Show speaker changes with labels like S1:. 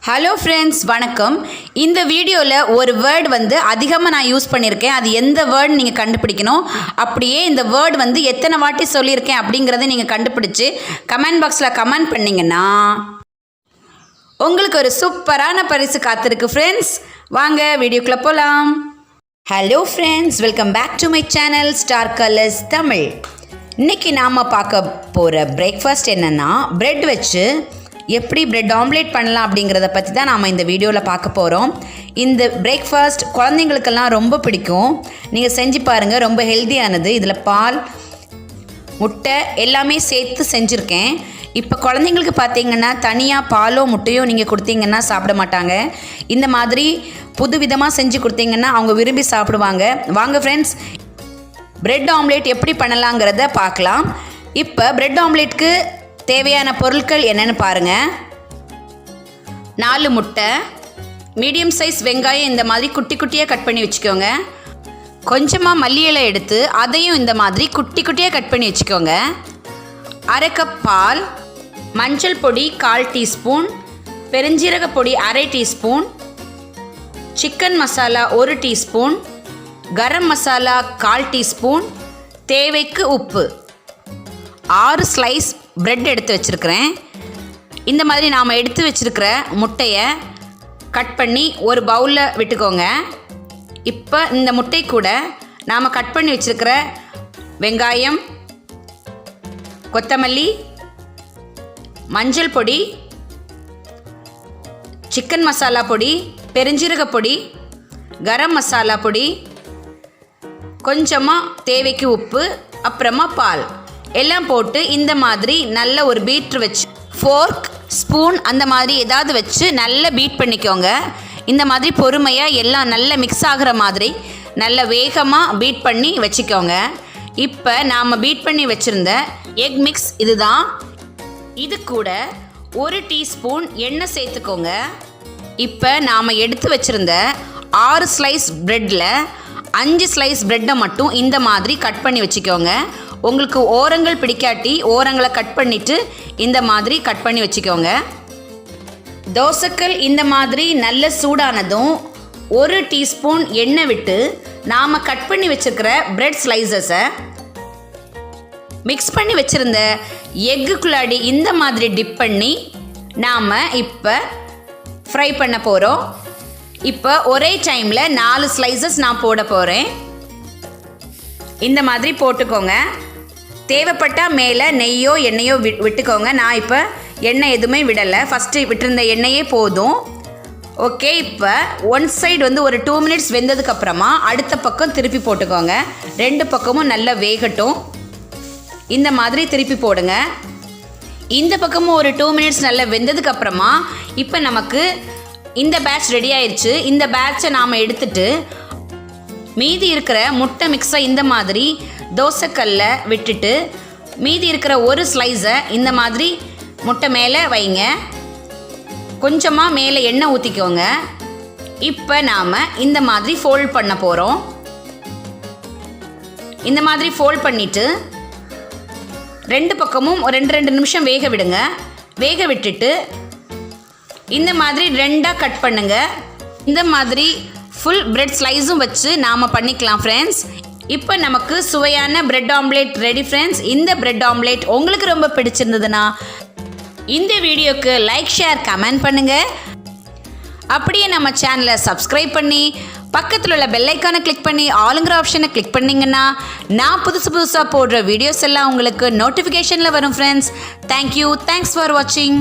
S1: Hello friends, வணக்கம். இந்த வீடியோவில் ஒரு வேர்டு அதிகமாக நான் யூஸ் பண்ணியிருக்கேன். அது எந்த வேர்டு நீங்கள் கண்டுபிடிக்கணும். அப்படியே இந்த வேர்டு எத்தனை வாட்டி சொல்லியிருக்கேன் அப்படிங்கிறத நீங்கள் கண்டுபிடிச்சி கமெண்ட் பாக்ஸில் கமெண்ட் பண்ணிங்கன்னா உங்களுக்கு ஒரு சூப்பரான பரிசு காத்திருக்கு ஃப்ரெண்ட்ஸ். வாங்க வீடியோக்குள்ளே போகலாம். Hello friends, welcome back to my channel star colours Tamil. இன்றைக்கி நாம் பார்க்க போகிற பிரேக்ஃபாஸ்ட் என்னென்னா, ப்ரெட் வச்சு எப்படி பிரெட் ஆம்லேட் பண்ணலாம் அப்படிங்கிறத பற்றி தான் நாம் இந்த வீடியோவில் பார்க்க போகிறோம். இந்த பிரேக்ஃபாஸ்ட் குழந்தைங்களுக்கெல்லாம் ரொம்ப பிடிக்கும். நீங்கள் செஞ்சு பாருங்கள், ரொம்ப ஹெல்த்தியானது. இதில் பால், முட்டை எல்லாமே சேர்த்து செஞ்சுருக்கேன். இப்போ குழந்தைங்களுக்கு பார்த்தீங்கன்னா தனியாக பாலோ முட்டையோ நீங்கள் கொடுத்தீங்கன்னா சாப்பிட மாட்டாங்க. இந்த மாதிரி புது விதமாக செஞ்சு கொடுத்தீங்கன்னா அவங்க விரும்பி சாப்பிடுவாங்க. வாங்க ஃப்ரெண்ட்ஸ், பிரெட் ஆம்லேட் எப்படி பண்ணலாங்கிறத பார்க்கலாம். இப்போ பிரெட் ஆம்லேட்க்கு தேவையான பொருட்கள் என்னென்னு பாருங்கள். 4 முட்டை, மீடியம் சைஸ் வெங்காயம் இந்த மாதிரி குட்டி குட்டியாக கட் பண்ணி வச்சுக்கோங்க. கொஞ்சமாக மல்லி இலை எடுத்து அதையும் இந்த மாதிரி குட்டி குட்டியாக கட் பண்ணி வச்சுக்கோங்க. 1/2 கப் பால், மஞ்சள் பொடி 1/4 டீஸ்பூன், பெருஞ்சீரக பொடி 1/2 teaspoon, chicken masala 1 teaspoon, garam masala 1/4 teaspoon, தேவைக்கு உப்பு. 6 ஸ்லைஸ் பிரெட் எடுத்து வச்சுருக்கிறேன். இந்த மாதிரி நாம் எடுத்து வச்சுருக்கிற முட்டையை கட் பண்ணி ஒரு பவுலில் விட்டுக்கோங்க. இப்போ இந்த முட்டை கூட நாம் கட் பண்ணி வச்சுருக்கிற வெங்காயம், கொத்தமல்லி, மஞ்சள் பொடி, சிக்கன் மசாலா பொடி, பெருஞ்சீரக பொடி, கரம் மசாலா பொடி, கொஞ்சமாக தேவைக்கு உப்பு, அப்புறமா பால் எல்லாம் போட்டு இந்த மாதிரி நல்ல ஒரு பீட்ரு வச்சு ஃபோர்க், ஸ்பூன் அந்த மாதிரி ஏதாவது வச்சு நல்லா பீட் பண்ணிக்கோங்க. இந்த மாதிரி பொறுமையாக எல்லாம் நல்லா மிக்ஸ் ஆகிற மாதிரி நல்ல வேகமாக பீட் பண்ணி வச்சுக்கோங்க. இப்போ நாம் பீட் பண்ணி வச்சுருந்த எக் மிக்ஸ் இதுதான். இது கூட 1 டீஸ்பூன் எண்ணெய் சேர்த்துக்கோங்க. இப்போ நாம் எடுத்து வச்சுருந்த 6 ஸ்லைஸ் ப்ரெட்டில் 5 ஸ்லைஸ் ப்ரெட்டை மட்டும் இந்த மாதிரி கட் பண்ணி வச்சுக்கோங்க. உங்களுக்கு ஓரங்கள் பிடிக்காட்டி ஓரங்களை கட் பண்ணிவிட்டு இந்த மாதிரி கட் பண்ணி வச்சுக்கோங்க. தோசைக்கல் இந்த மாதிரி நல்ல சூடானதும் 1 டீஸ்பூன் எண்ணெய் விட்டு நாம் கட் பண்ணி வச்சுருக்கிற ப்ரெட் ஸ்லைசஸை மிக்ஸ் பண்ணி வச்சுருந்த எக்குக்குள்ளாடி இந்த மாதிரி டிப் பண்ணி நாம் இப்போ ஃப்ரை பண்ண போகிறோம். இப்போ ஒரே டைமில் 4 ஸ்லைசஸ் நான் போட போகிறேன். இந்த மாதிரி போட்டுக்கோங்க. தேவைப்பட்டால் மேலே நெய்யோ எண்ணெயோ விட்டுக்கோங்க. நான் இப்போ எண்ணெய் எதுவுமே விடலை, ஃபஸ்ட்டு விட்டுருந்த எண்ணெயே போதும். ஓகே, இப்போ ஒன் சைடு ஒரு 2 மினிட்ஸ் வெந்ததுக்கப்புறமா அடுத்த பக்கம் திருப்பி போட்டுக்கோங்க. 2 பக்கமும் நல்லா வேகட்டும். இந்த மாதிரி திருப்பி போடுங்க. இந்த பக்கமும் ஒரு 2 மினிட்ஸ் நல்லா வெந்ததுக்கப்புறமா இப்போ நமக்கு இந்த பேட்ச் ரெடி ஆயிடுச்சு. இந்த பேட்சை நாம் எடுத்துட்டு மீதி இருக்கிற முட்டை மிக்ஸை இந்த மாதிரி தோசைக்கல்ல விட்டுட்டு மீதி இருக்கிற ஒரு ஸ்லைஸை இந்த மாதிரி முட்டை மேலே வைங்க. கொஞ்சமாக மேலே எண்ணெய் ஊற்றிக்கோங்க. இப்போ நாம் இந்த மாதிரி ஃபோல்ட் பண்ண போகிறோம். இந்த மாதிரி ஃபோல்ட் பண்ணிவிட்டு 2 பக்கமும் 2 நிமிஷம் வேக விடுங்க. வேக விட்டுட்டு இந்த மாதிரி 2ஆக கட் பண்ணுங்கள். இந்த மாதிரி ஃபுல் பிரெட் ஸ்லைஸும் வச்சு நாம் பண்ணிக்கலாம் ஃப்ரெண்ட்ஸ். இப்போ நமக்கு சுவையான பிரெட் ஆம்லேட் ரெடி ஃப்ரெண்ட்ஸ். இந்த பிரெட் ஆம்லேட் உங்களுக்கு ரொம்ப பிடிச்சிருந்ததுன்னா இந்த வீடியோக்கு லைக், ஷேர், கமெண்ட் பண்ணுங்கள். அப்படியே நம்ம சேனலை சப்ஸ்கிரைப் பண்ணி பக்கத்தில் உள்ள பெல் ஐக்கானை கிளிக் பண்ணி ஆளுங்கிற ஆப்ஷனை கிளிக் பண்ணிங்கன்னா நான் புதுசாக போடுற வீடியோஸ் எல்லாம் உங்களுக்கு நோட்டிஃபிகேஷனில் வரும் ஃப்ரெண்ட்ஸ். தேங்க்யூ, தேங்க்ஸ் ஃபார் வாட்சிங்.